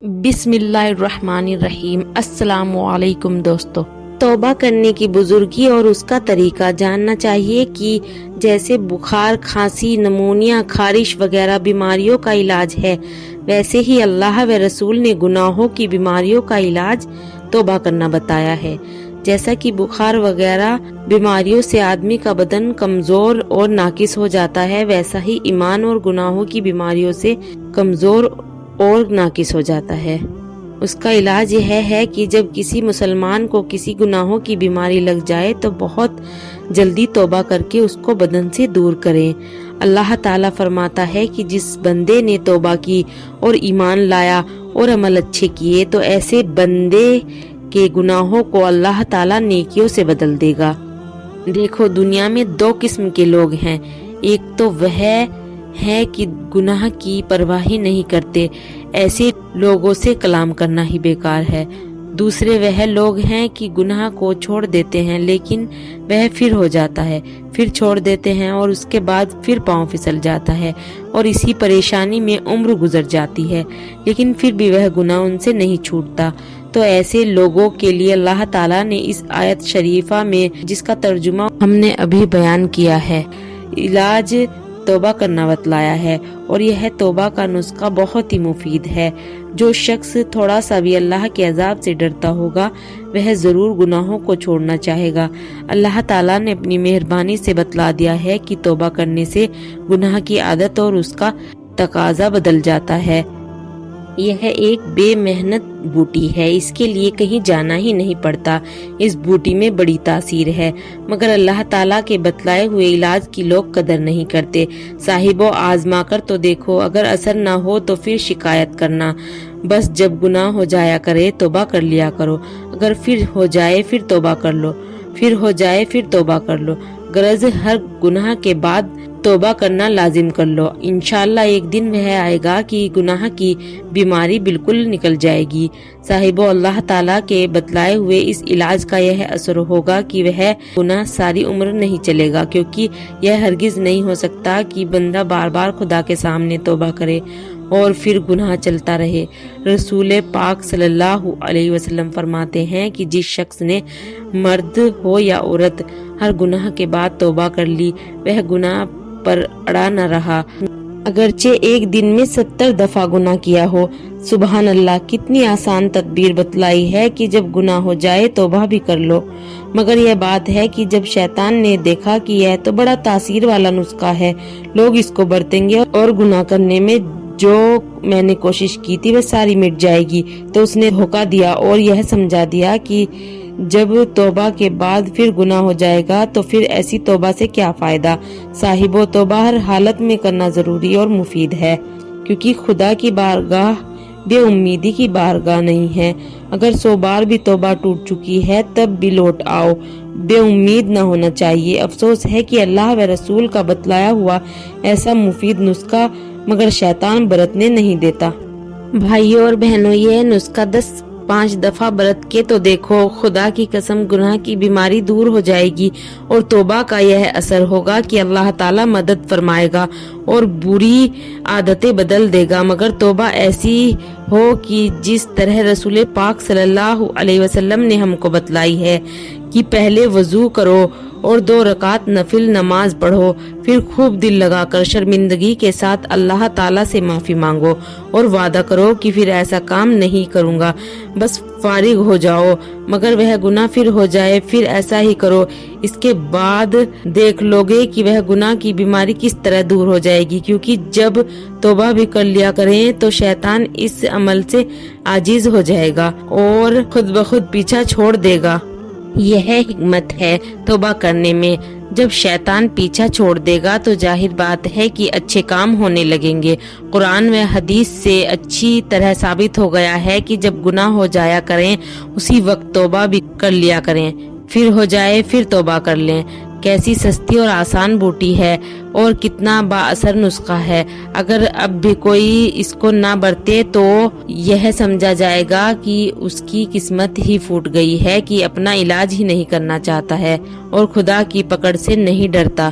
बिस्मिल्लाहिर्रहमानिर्रहीम। अस्सलाम वालेकुम दोस्तों। तौबा करने की बुजुर्गी और उसका तरीका जानना चाहिए कि जैसे बुखार, खांसी, नमूनिया, खारिश वगैरह बीमारियों का इलाज है, वैसे ही अल्लाह व रसूल ने गुनाहों की बीमारियों का इलाज तौबा करना बताया है। जैसा कि बुखार वगैरह बीमारियों से आदमी का बदन कमजोर और नाकिस हो जाता है, वैसा ही ईमान और गुनाहों की बीमारियों से कमजोर और नाकिस हो जाता है। उसका इलाज यह है कि जब किसी मुसलमान को किसी गुनाहों की बीमारी लग जाए तो बहुत जल्दी तौबा करके उसको बदन से दूर करें। अल्लाह ताला फरमाता है कि जिस बंदे ने तौबा की और ईमान लाया और अमल अच्छे किए तो ऐसे बंदे के गुनाहों को अल्लाह ताला नेकियों से बदल देगा। देखो, दुनिया में दो किस्म के लोग हैं। एक तो वह है कि गुनाह की परवाह ही नहीं करते, ऐसे लोगों से कलाम करना ही बेकार है। दूसरे वह लोग हैं कि गुनाह को छोड़ देते हैं, लेकिन वह फिर हो जाता है, फिर छोड़ देते हैं और उसके बाद फिर पांव फिसल जाता है और इसी परेशानी में उम्र गुजर जाती है, लेकिन फिर भी वह गुनाह उनसे नहीं छूटता। तो ऐसे लोगों के लिए अल्लाह ताला ने इस आयत शरीफा में, जिसका तर्जुमा हमने अभी बयान किया है, इलाज तौबा करना बतलाया है। और यह तौबा का नुस्खा बहुत ही मुफीद है। जो शख्स थोड़ा सा भी अल्लाह के अजाब से डरता होगा वह जरूर गुनाहों को छोड़ना चाहेगा। अल्लाह ताला ने अपनी मेहरबानी से बतला दिया है कि तौबा करने से गुनाह की आदत और उसका तकाजा बदल जाता है। यह एक बेमेहनत बूटी है, इसके लिए कहीं जाना ही नहीं पड़ता। इस बूटी में बड़ी तासीर है, मगर अल्लाह ताला के बतलाए हुए इलाज की लोग कदर नहीं करते। साहिबो, आजमा कर तो देखो, अगर असर ना हो तो फिर शिकायत करना। बस जब गुनाह हो जाया करे तौबा कर लिया करो। अगर फिर हो जाए फिर तौबा कर लो, फिर हो जाए फिर तौबा कर लो। गरज हर गुनाह के बाद तौबा करना लाजिम कर लो। इंशाअल्लाह एक दिन वह आएगा कि गुनाह की बीमारी बिल्कुल निकल जाएगी। साहिबो, अल्लाह ताला के बतलाए हुए इस इलाज का यह असर होगा कि वह गुनाह सारी उम्र नहीं चलेगा, क्योंकि यह हरगिज नहीं हो सकता कि बंदा बार बार खुदा के सामने तौबा करे और फिर गुनाह चलता रहे। रसूल पाक सल्लल्लाहु अलैहि वसल्लम फरमाते हैं कि जिस शख्स ने, मर्द हो या औरत, हर गुनाह के बाद तौबा कर ली, वह गुनाह पर अड़ा न रहा, अगरचे एक दिन में 70 दफा गुनाह किया हो। सुबहान अल्लाह, कितनी आसान तदबीर बतलाई है कि जब गुनाह हो जाए तौबा भी कर लो। मगर यह बात है कि जब शैतान ने देखा कि यह तो बड़ा तासीर वाला नुस्खा है, लोग इसको बरतेंगे और गुनाह करने में जो मैंने कोशिश की थी वह सारी मिट जाएगी, तो उसने धोखा दिया और यह समझा दिया कि जब तौबा के बाद फिर गुनाह हो जाएगा तो फिर ऐसी तौबा से क्या फायदा। साहिबो, तौबा हर हालत में करना जरूरी और मुफीद है, क्योंकि खुदा की बारगाह बेउम्मीदी की बारगाह नहीं है। अगर 100 बार भी तौबा टूट चुकी है तब भी लौट आओ, बेउम्मीद न होना चाहिए। अफसोस है कि अल्लाह व रसूल का बतलाया हुआ ऐसा मुफीद नुस्खा मगर शैतान बरतने नहीं देता। भाइयों और बहनों, यह नुस्खा 5 दफा बरत के तो देखो, खुदा की कसम गुनाह की बीमारी दूर हो जाएगी और तौबा का यह असर होगा कि अल्लाह ताला मदद फरमाएगा और बुरी आदतें बदल देगा। मगर तौबा ऐसी हो कि जिस तरह रसूल पाक सल्लल्लाहु अलैहि वसल्लम ने हमको बतलाई है कि पहले वजू करो और 2 रकात नफिल नमाज पढ़ो, फिर खूब दिल लगाकर शर्मिंदगी के साथ अल्लाह ताला से माफी मांगो और वादा करो कि फिर ऐसा काम नहीं करूंगा, बस फारिग हो जाओ। मगर वह गुनाह फिर हो जाए फिर ऐसा ही करो। इसके बाद देख लोगे कि वह गुनाह की बीमारी किस तरह दूर हो जाएगी, क्योंकि जब तौबा भी कर लिया करें तो शैतान इस अमल से आजिज हो जाएगा और खुद ब खुद पीछा छोड़ देगा। यह हिकमत है तौबा करने में। जब शैतान पीछा छोड़ देगा तो जाहिर बात है कि अच्छे काम होने लगेंगे। कुरान व हदीस से अच्छी तरह साबित हो गया है कि जब गुनाह हो जाया करें उसी वक्त तौबा भी कर लिया करें, फिर हो जाए फिर तौबा कर लें। कैसी सस्ती और आसान बूटी है और कितना बाअसर नुस्खा है। अगर अब भी कोई इसको ना बरते तो यह समझा जाएगा कि उसकी किस्मत ही फूट गई है, कि अपना इलाज ही नहीं करना चाहता है और खुदा की पकड़ से नहीं डरता।